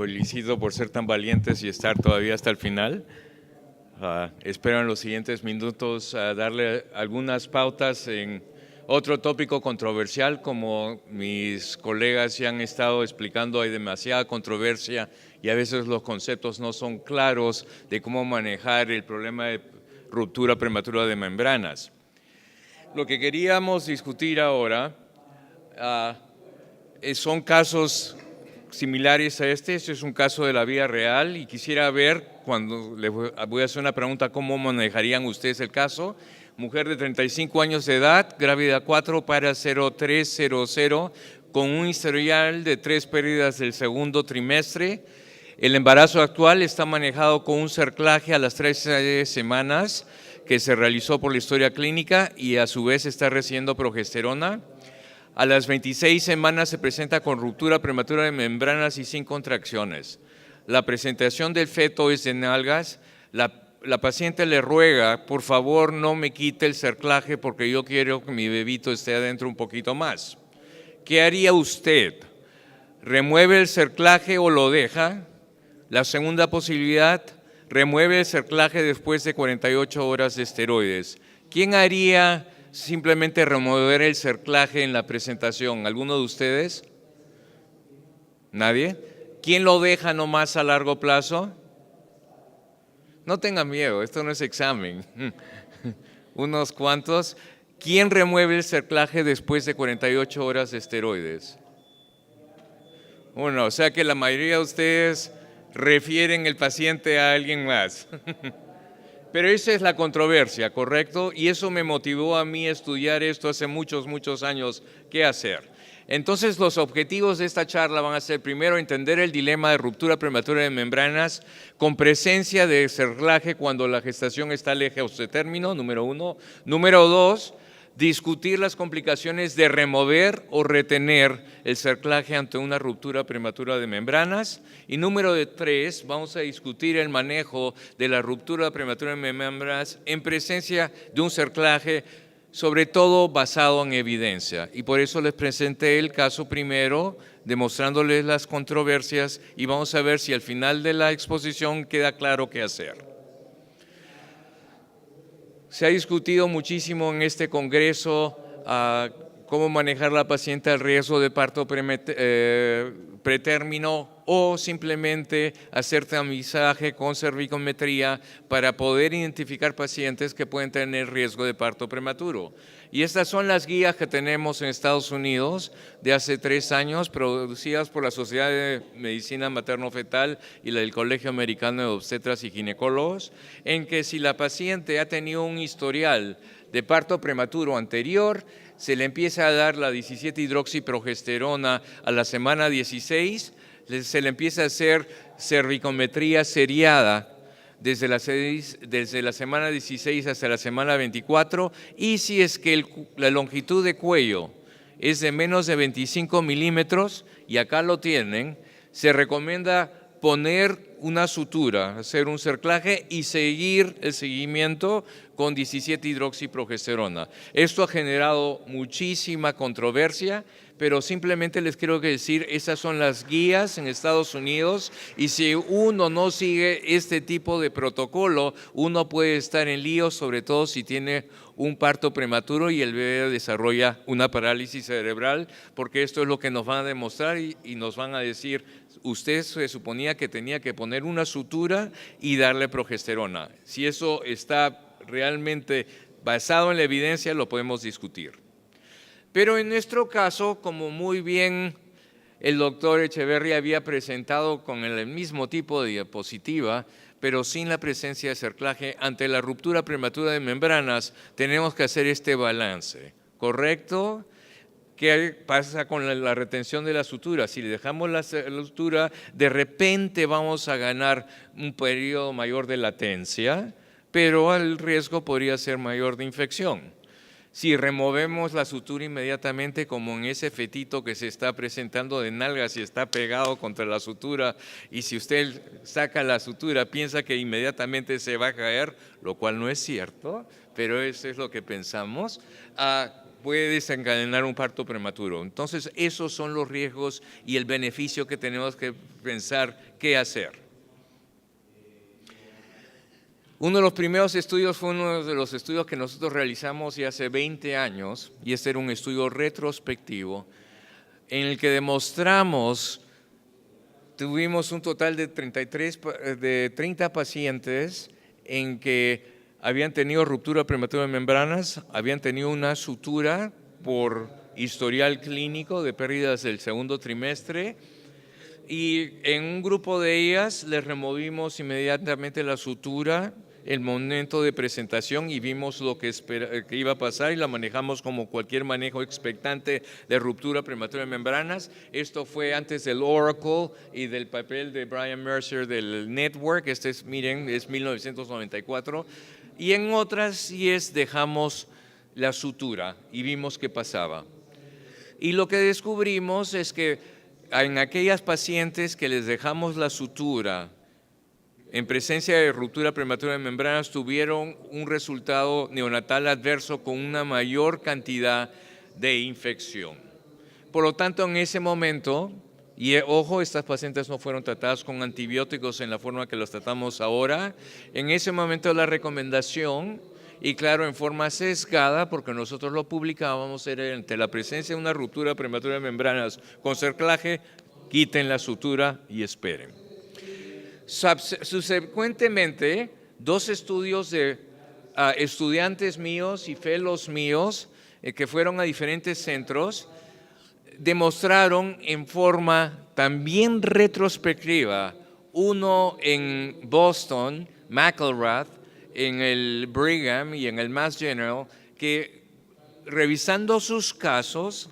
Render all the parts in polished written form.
felicito por ser tan valientes y estar todavía hasta el final. Espero en los siguientes minutos darle algunas pautas en otro tópico controversial. Como mis colegas ya han estado explicando, hay demasiada controversia y a veces los conceptos no son claros de cómo manejar el problema de ruptura prematura de membranas. Lo que queríamos discutir ahora son casos similares a este es un caso de la vida real y quisiera ver, cuando les voy a hacer una pregunta, ¿cómo manejarían ustedes el caso? Mujer de 35 años de edad, grávida 4 para 0300, con un historial de 3 pérdidas del segundo trimestre. El embarazo actual está manejado con un cerclaje a las 13 semanas que se realizó por la historia clínica y a su vez está recibiendo progesterona. A las 26 semanas se presenta con ruptura prematura de membranas y sin contracciones. La presentación del feto es de nalgas. La paciente le ruega, por favor no me quite el cerclaje porque yo quiero que mi bebito esté adentro un poquito más. ¿Qué haría usted? ¿Remueve el cerclaje o lo deja? La segunda posibilidad, remueve el cerclaje después de 48 horas de esteroides. ¿Quién haría simplemente remover el cerclaje en la presentación? ¿Alguno de ustedes? ¿Nadie? ¿Quién lo deja nomás a largo plazo? No tengan miedo, esto no es examen. Unos cuantos. ¿Quién remueve el cerclaje después de 48 horas de esteroides? Uno, o sea que la mayoría de ustedes refieren el paciente a alguien más. Pero esa es la controversia, ¿correcto? Y eso me motivó a mí a estudiar esto hace muchos años. ¿Qué hacer? Entonces, los objetivos de esta charla van a ser, primero, entender el dilema de ruptura prematura de membranas con presencia de cerclaje cuando la gestación está lejos de término, número 1. Número 2, discutir las complicaciones de remover o retener el cerclaje ante una ruptura prematura de membranas. Y número 3, vamos a discutir el manejo de la ruptura prematura de membranas en presencia de un cerclaje, sobre todo basado en evidencia. Y por eso les presenté el caso primero, demostrándoles las controversias, y vamos a ver si al final de la exposición queda claro qué hacer. Se ha discutido muchísimo en este congreso cómo manejar a la paciente al riesgo de parto pretérmino o simplemente hacer tamizaje con cervicometría para poder identificar pacientes que pueden tener riesgo de parto prematuro. Y estas son las guías que tenemos en Estados Unidos de hace 3 años, producidas por la Sociedad de Medicina Materno-Fetal y el Colegio Americano de Obstetras y Ginecólogos, en que si la paciente ha tenido un historial de parto prematuro anterior, se le empieza a dar la 17-hidroxiprogesterona a la semana 16, se le empieza a hacer cervicometría seriada desde la semana 16 hasta la semana 24, y si es que la longitud de cuello es de menos de 25 milímetros, y acá lo tienen, se recomienda poner una sutura, hacer un cerclaje y seguir el seguimiento con 17-hidroxiprogesterona. Esto ha generado muchísima controversia, pero simplemente les quiero decir, esas son las guías en Estados Unidos, y si uno no sigue este tipo de protocolo, uno puede estar en lío, sobre todo si tiene un parto prematuro y el bebé desarrolla una parálisis cerebral, porque esto es lo que nos van a demostrar y nos van a decir, usted se suponía que tenía que poner una sutura y darle progesterona. Si eso está realmente basado en la evidencia, lo podemos discutir. Pero en nuestro caso, como muy bien el doctor Echeverry había presentado con el mismo tipo de diapositiva, pero sin la presencia de cerclaje, ante la ruptura prematura de membranas, tenemos que hacer este balance, ¿correcto? ¿Qué pasa con la retención de la sutura? Si le dejamos la sutura, de repente vamos a ganar un periodo mayor de latencia, pero el riesgo podría ser mayor de infección. Si removemos la sutura inmediatamente, como en ese fetito que se está presentando de nalgas y está pegado contra la sutura, y si usted saca la sutura, piensa que inmediatamente se va a caer, lo cual no es cierto, pero eso es lo que pensamos, puede desencadenar un parto prematuro. Entonces, esos son los riesgos y el beneficio que tenemos que pensar qué hacer. Uno de los primeros estudios fue uno de los estudios que nosotros realizamos ya hace 20 años, y este era un estudio retrospectivo en el que demostramos, tuvimos un total de 30 pacientes en que habían tenido ruptura prematura de membranas, habían tenido una sutura por historial clínico de pérdidas del segundo trimestre, y en un grupo de ellas les removimos inmediatamente la sutura el momento de presentación y vimos lo que iba a pasar y la manejamos como cualquier manejo expectante de ruptura prematura de membranas. Esto fue antes del Oracle y del papel de Brian Mercer del Network. Miren, es 1994. Y en otras 10 dejamos la sutura y vimos qué pasaba. Y lo que descubrimos es que en aquellas pacientes que les dejamos la sutura en presencia de ruptura prematura de membranas, tuvieron un resultado neonatal adverso con una mayor cantidad de infección. Por lo tanto, en ese momento, y ojo, estas pacientes no fueron tratadas con antibióticos en la forma que los tratamos ahora, en ese momento la recomendación, y claro, en forma sesgada, porque nosotros lo publicábamos, era ante la presencia de una ruptura prematura de membranas con cerclaje, quiten la sutura y esperen. Subsecuentemente, 2 estudios de estudiantes míos y fellows míos que fueron a diferentes centros demostraron en forma también retrospectiva, uno en Boston, McElrath, en el Brigham y en el Mass General, que revisando sus casos,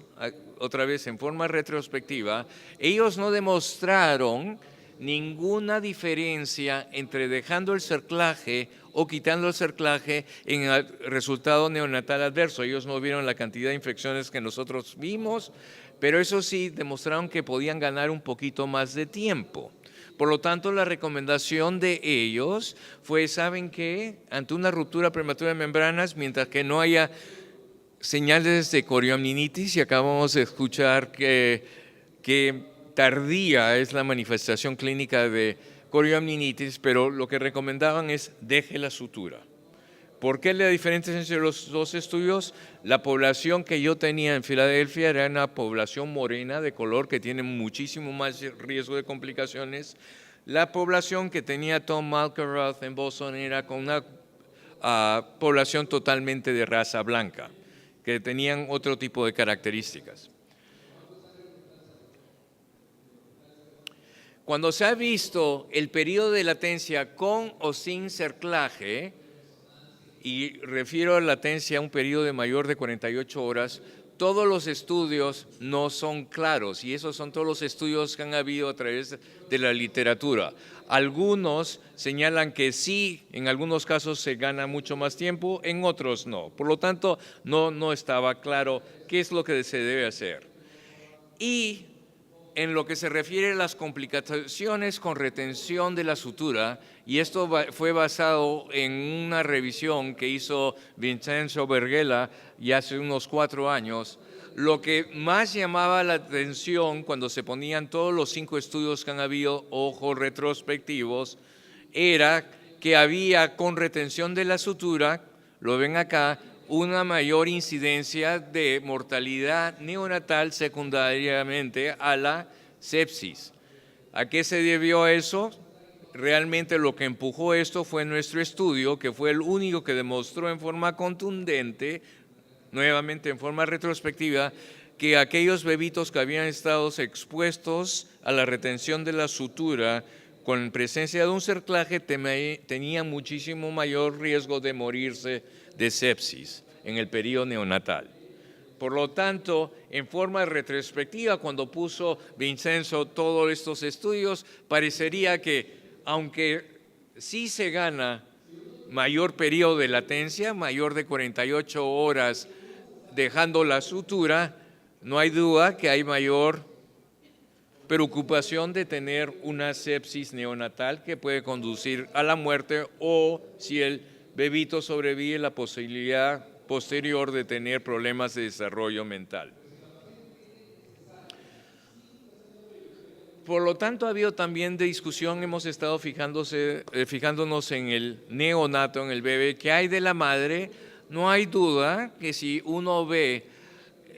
otra vez en forma retrospectiva, ellos no demostraron ninguna diferencia entre dejando el cerclaje o quitando el cerclaje en el resultado neonatal adverso. Ellos no vieron la cantidad de infecciones que nosotros vimos, pero eso sí demostraron que podían ganar un poquito más de tiempo. Por lo tanto, la recomendación de ellos fue, ¿saben qué? Ante una ruptura prematura de membranas, mientras que no haya señales de corioamnionitis, y acabamos de escuchar que tardía es la manifestación clínica de corioamnionitis, pero lo que recomendaban es deje la sutura. ¿Por qué la diferencia entre los 2 estudios? La población que yo tenía en Filadelfia era una población morena de color que tiene muchísimo más riesgo de complicaciones. La población que tenía Tom McElrath en Boston era con una población totalmente de raza blanca, que tenían otro tipo de características. Cuando se ha visto el periodo de latencia con o sin cerclaje, y refiero a latencia a un periodo de mayor de 48 horas, todos los estudios no son claros, y esos son todos los estudios que han habido a través de la literatura. Algunos señalan que sí, en algunos casos se gana mucho más tiempo, en otros no. Por lo tanto, no estaba claro qué es lo que se debe hacer. Y en lo que se refiere a las complicaciones con retención de la sutura, y esto fue basado en una revisión que hizo Vincenzo Berghella ya hace unos 4 años, lo que más llamaba la atención cuando se ponían todos los 5 estudios que han habido, ojo, retrospectivos, era que había con retención de la sutura, lo ven acá, una mayor incidencia de mortalidad neonatal secundariamente a la sepsis. ¿A qué se debió eso? Realmente lo que empujó esto fue nuestro estudio, que fue el único que demostró en forma contundente, nuevamente en forma retrospectiva, que aquellos bebitos que habían estado expuestos a la retención de la sutura con presencia de un cerclaje tenían muchísimo mayor riesgo de morirse de sepsis en el periodo neonatal. Por lo tanto, en forma retrospectiva, cuando puso Vincenzo todos estos estudios, parecería que aunque sí se gana mayor periodo de latencia, mayor de 48 horas dejando la sutura, no hay duda que hay mayor preocupación de tener una sepsis neonatal que puede conducir a la muerte, o si el bebito sobrevive, la posibilidad posterior de tener problemas de desarrollo mental. Por lo tanto, ha habido también discusión, hemos estado fijándonos en el neonato, en el bebé, que hay de la madre. No hay duda que si uno ve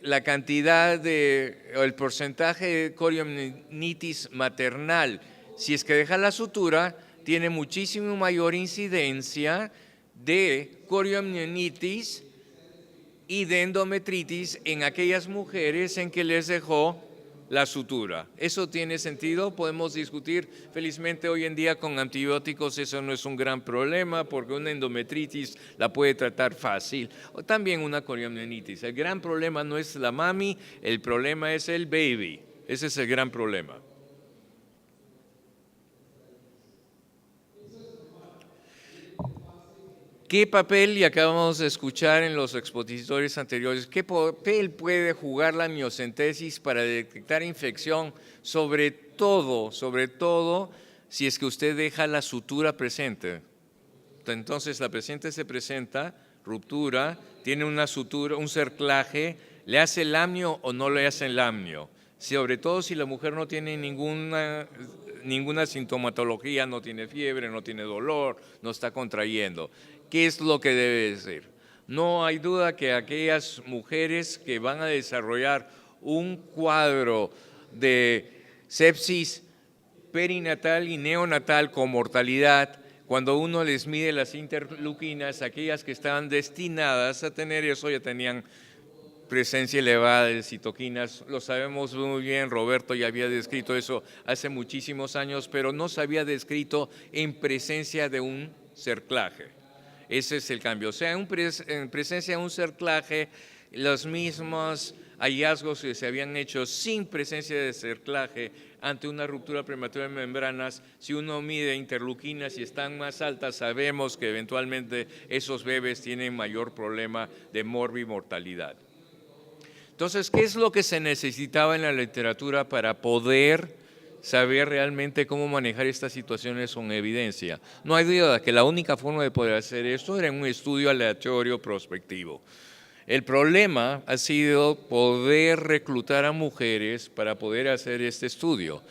la cantidad o el porcentaje de coriomielitis maternal, si es que deja la sutura, tiene muchísimo mayor incidencia de coriomielitis y de endometritis en aquellas mujeres en que les dejó la sutura. ¿Eso tiene sentido? Podemos discutir. Felizmente hoy en día con antibióticos eso no es un gran problema porque una endometritis la puede tratar fácil. O también una coriomielitis. El gran problema no es la mami, el problema es el baby. Ese es el gran problema. ¿Qué papel, y acabamos de escuchar en los expositores anteriores, qué papel puede jugar la miocentesis para detectar infección? Sobre todo, si es que usted deja la sutura presente. Entonces la paciente se presenta, ruptura, tiene una sutura, un cerclaje, ¿le hace el amnio o no le hace el amnio? Sobre todo si la mujer no tiene ninguna sintomatología, no tiene fiebre, no tiene dolor, no está contrayendo. ¿Qué es lo que debe decir? No hay duda que aquellas mujeres que van a desarrollar un cuadro de sepsis perinatal y neonatal con mortalidad, cuando uno les mide las interleuquinas, aquellas que estaban destinadas a tener eso ya tenían presencia elevada de citoquinas. Lo sabemos muy bien, Roberto ya había descrito eso hace muchísimos años, pero no se había descrito en presencia de un cerclaje. Ese es el cambio. O sea, en presencia de un cerclaje, los mismos hallazgos que se habían hecho sin presencia de cerclaje ante una ruptura prematura de membranas, si uno mide interleuquinas y están más altas, sabemos que eventualmente esos bebés tienen mayor problema de morbimortalidad. Entonces, ¿qué es lo que se necesitaba en la literatura para poder saber realmente cómo manejar estas situaciones con evidencia? No hay duda que la única forma de poder hacer esto era un estudio aleatorio prospectivo. El problema ha sido poder reclutar a mujeres para poder hacer este estudio.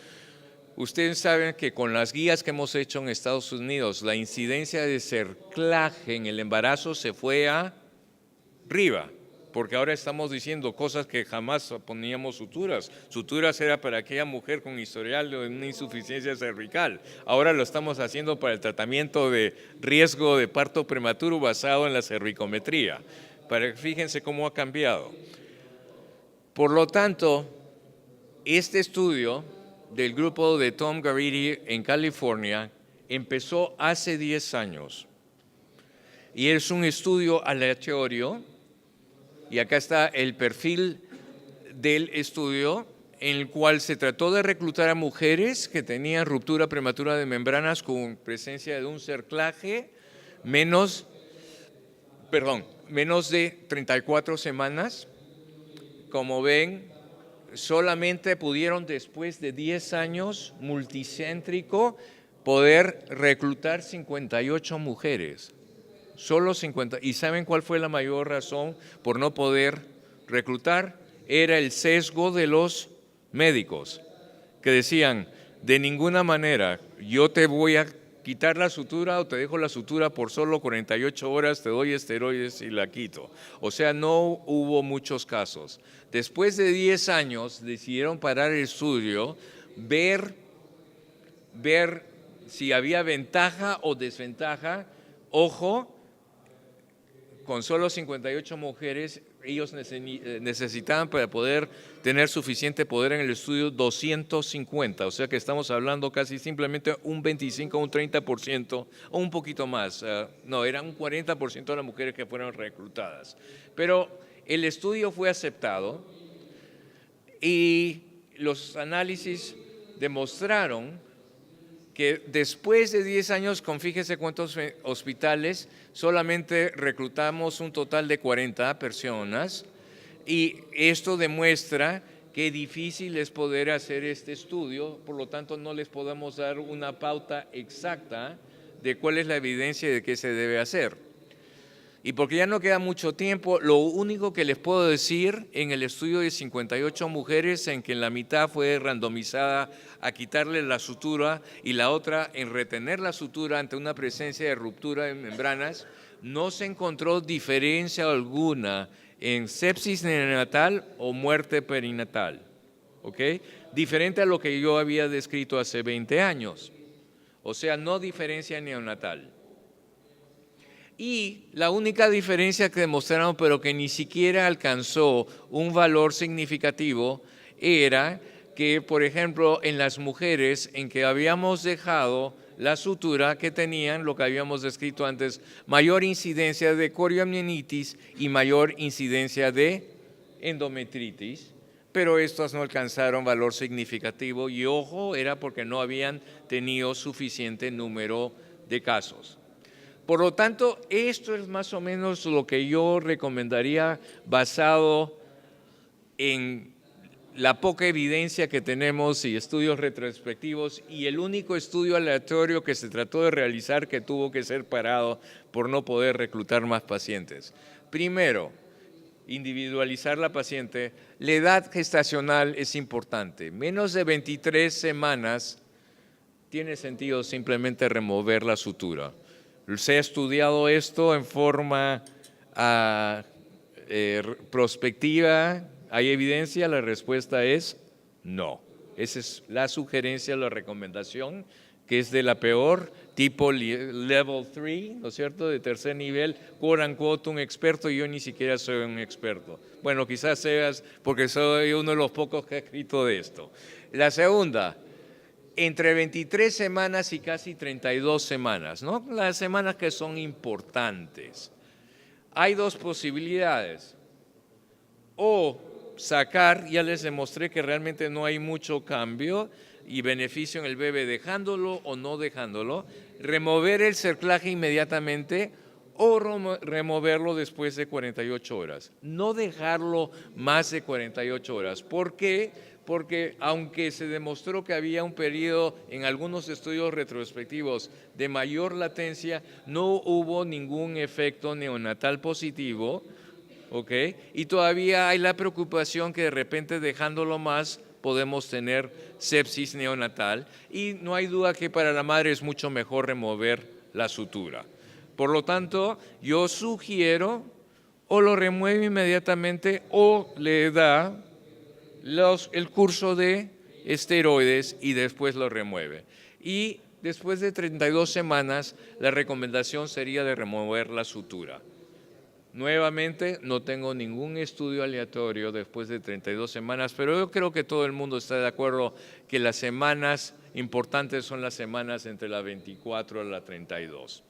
Ustedes saben que con las guías que hemos hecho en Estados Unidos, la incidencia de cerclaje en el embarazo se fue arriba, porque ahora estamos diciendo cosas que jamás poníamos suturas. Suturas era para aquella mujer con historial de una insuficiencia cervical. Ahora lo estamos haciendo para el tratamiento de riesgo de parto prematuro basado en la cervicometría. Fíjense cómo ha cambiado. Por lo tanto, este estudio del grupo de Tom Garidi en California empezó hace 10 años. Y es un estudio aleatorio. Y acá está el perfil del estudio en el cual se trató de reclutar a mujeres que tenían ruptura prematura de membranas con presencia de un cerclaje menos de 34 semanas. Como ven, solamente pudieron después de 10 años multicéntrico poder reclutar 58 mujeres. Solo 50. ¿Y saben cuál fue la mayor razón por no poder reclutar? Era el sesgo de los médicos, que decían, de ninguna manera, yo te voy a quitar la sutura o te dejo la sutura por solo 48 horas, te doy esteroides y la quito. O sea, no hubo muchos casos. Después de 10 años decidieron parar el estudio, ver si había ventaja o desventaja. Ojo, con solo 58 mujeres, ellos necesitaban para poder tener suficiente poder en el estudio 250, o sea que estamos hablando casi simplemente un 25, un 30% o un poquito más. No, eran un 40% de las mujeres que fueron reclutadas. Pero el estudio fue aceptado y los análisis demostraron que después de 10 años, fíjese cuántos hospitales, solamente reclutamos un total de 40 personas y esto demuestra que difícil es poder hacer este estudio, por lo tanto no les podemos dar una pauta exacta de cuál es la evidencia de qué se debe hacer. Y porque ya no queda mucho tiempo, lo único que les puedo decir en el estudio de 58 mujeres en que la mitad fue randomizada a quitarle la sutura y la otra en retener la sutura ante una presencia de ruptura de membranas, no se encontró diferencia alguna en sepsis neonatal o muerte perinatal, ¿ok? Diferente a lo que yo había descrito hace 20 años, o sea, no diferencia neonatal. Y la única diferencia que demostraron, pero que ni siquiera alcanzó un valor significativo, era que, por ejemplo, en las mujeres en que habíamos dejado la sutura, que tenían lo que habíamos descrito antes, mayor incidencia de coriomielitis y mayor incidencia de endometritis, pero estas no alcanzaron valor significativo y ojo, era porque no habían tenido suficiente número de casos. Por lo tanto, esto es más o menos lo que yo recomendaría basado en la poca evidencia que tenemos y estudios retrospectivos y el único estudio aleatorio que se trató de realizar que tuvo que ser parado por no poder reclutar más pacientes. Primero, individualizar la paciente. La edad gestacional es importante. Menos de 23 semanas tiene sentido simplemente remover la sutura. Se ha estudiado esto en forma prospectiva. ¿Hay evidencia? La respuesta es no. Esa es la sugerencia, la recomendación, que es de la peor, tipo level 3, ¿no es cierto?, de tercer nivel, quote unquote, un experto, y yo ni siquiera soy un experto. Bueno, quizás seas, porque soy uno de los pocos que ha escrito de esto. La segunda, entre 23 semanas y casi 32 semanas, ¿no? Las semanas que son importantes. Hay dos posibilidades. O sacar, ya les demostré que realmente no hay mucho cambio y beneficio en el bebé dejándolo o no dejándolo, remover el cerclaje inmediatamente o removerlo después de 48 horas. No dejarlo más de 48 horas. ¿Por qué? Porque aunque se demostró que había un periodo en algunos estudios retrospectivos de mayor latencia, no hubo ningún efecto neonatal positivo, ¿ok? Y todavía hay la preocupación que de repente dejándolo más podemos tener sepsis neonatal y no hay duda que para la madre es mucho mejor remover la sutura. Por lo tanto, yo sugiero o lo remueve inmediatamente o le da el curso de esteroides y después lo remueve. Y después de 32 semanas, la recomendación sería de remover la sutura. Nuevamente, no tengo ningún estudio aleatorio después de 32 semanas, pero yo creo que todo el mundo está de acuerdo que las semanas importantes son las semanas entre la 24 a la 32.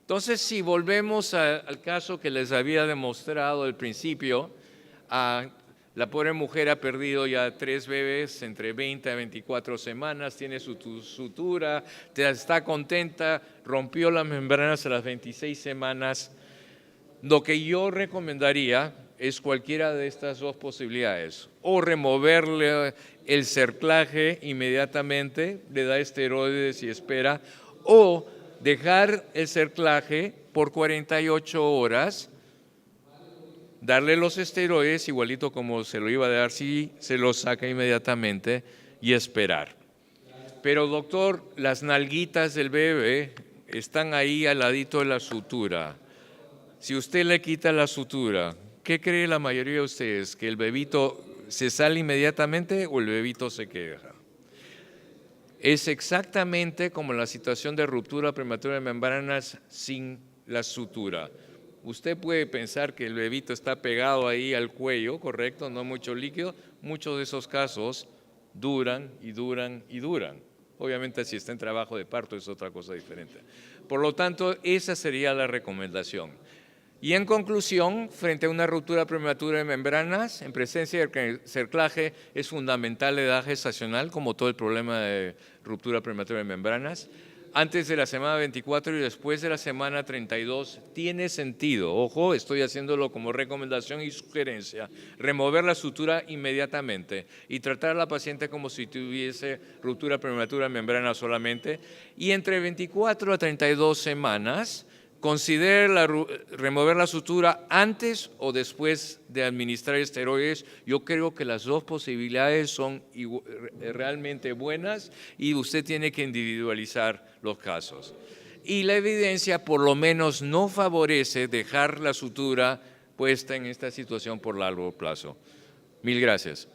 Entonces, si volvemos al caso que les había demostrado al principio, la pobre mujer ha perdido ya 3 bebés entre 20 a 24 semanas, tiene su sutura, está contenta, rompió las membranas a las 26 semanas. Lo que yo recomendaría es cualquiera de estas dos posibilidades, o removerle el cerclaje inmediatamente, le da esteroides y espera, o dejar el cerclaje por 48 horas, darle los esteroides igualito como se lo iba a dar si se lo saca inmediatamente y esperar. Pero doctor, las nalguitas del bebé están ahí al ladito de la sutura. Si usted le quita la sutura, ¿qué cree la mayoría de ustedes? ¿Que el bebito se sale inmediatamente o el bebito se queja? Es exactamente como la situación de ruptura prematura de membranas sin la sutura. Usted puede pensar que el bebito está pegado ahí al cuello, correcto, no mucho líquido. Muchos de esos casos duran y duran y duran. Obviamente si está en trabajo de parto es otra cosa diferente. Por lo tanto, esa sería la recomendación. Y en conclusión, frente a una ruptura prematura de membranas, en presencia de cerclaje, es fundamental la edad gestacional, como todo el problema de ruptura prematura de membranas. Antes de la semana 24 y después de la semana 32, tiene sentido, ojo, estoy haciéndolo como recomendación y sugerencia, remover la sutura inmediatamente y tratar a la paciente como si tuviese ruptura prematura de membrana solamente. Y entre 24 a 32 semanas, considere remover la sutura antes o después de administrar esteroides. Yo creo que las dos posibilidades son realmente buenas y usted tiene que individualizar los casos. Y la evidencia por lo menos no favorece dejar la sutura puesta en esta situación por largo plazo. Mil gracias.